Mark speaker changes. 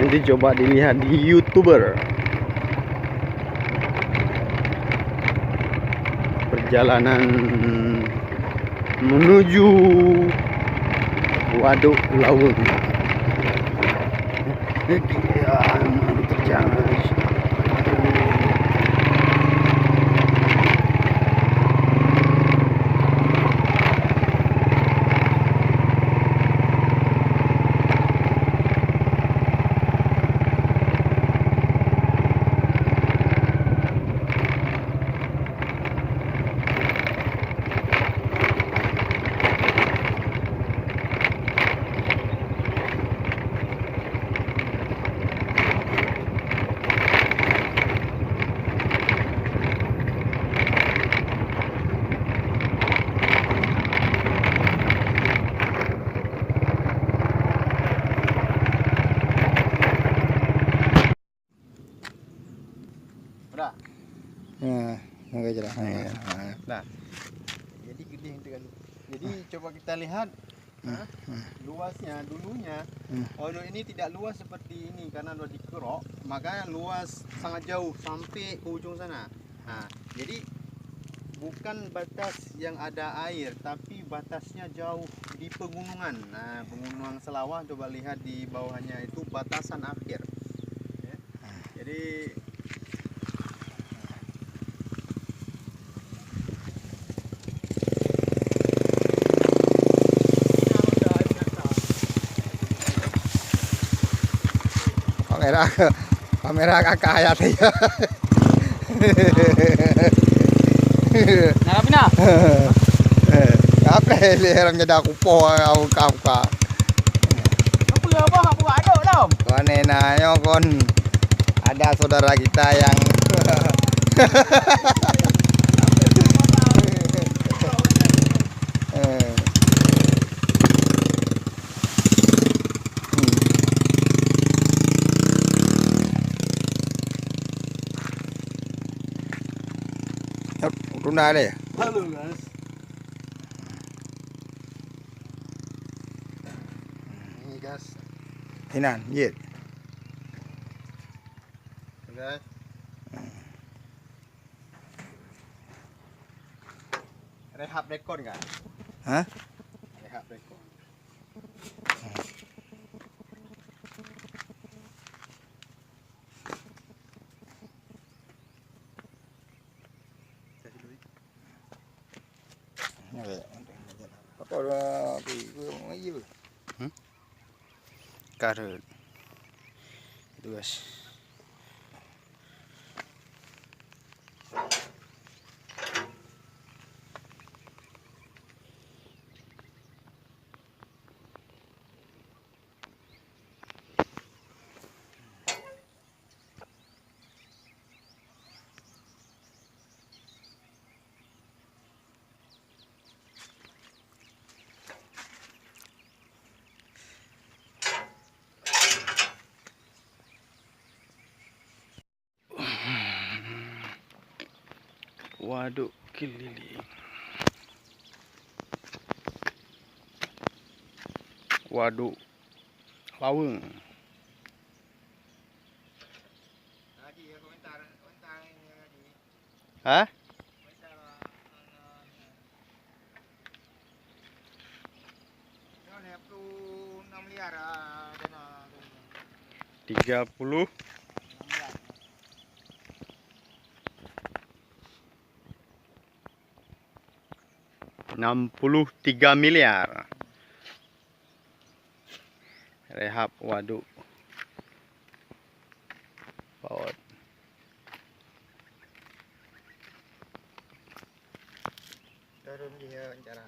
Speaker 1: Nanti coba dilihat di YouTuber. Perjalanan menuju Waduk Laweng. Terjangan.
Speaker 2: Udah.
Speaker 1: Enggak jelas.
Speaker 2: Nah, jadi gede dengan. Jadi coba kita lihat luasnya dulunya. Waduk ini tidak luas seperti ini karena udah dikerok, maka luas sangat jauh sampai ke ujung sana. Nah, jadi bukan batas yang ada air, tapi batasnya jauh di pegunungan. Nah, pegunungan Selawah, coba lihat di bawahnya itu batasan akhir. Ya. Jadi
Speaker 1: kamera kakak ayat ya.
Speaker 2: Nah, Pina.
Speaker 1: Apa leherang nyeda aku po aku ka.
Speaker 2: Apa ya, Bang? Aku ada dah.
Speaker 1: Kon enayo kon. Ada saudara kita yang Tunda deh.
Speaker 2: Halo, guys. Ini, guys.
Speaker 1: Hinan, yet.
Speaker 2: Guys. Rehab rekor kan?
Speaker 1: Hah?
Speaker 2: Rehab rekor.
Speaker 1: Apa dah pergi karut. Itu guys. Waduk Keliling. Waduk Laweng.
Speaker 2: Lagi ya komentar ini lagi.
Speaker 1: Hah?
Speaker 2: Komentar 6 miliar dana
Speaker 1: 30 63 miliar. Rehab waduk Paut.
Speaker 2: turun dia cara.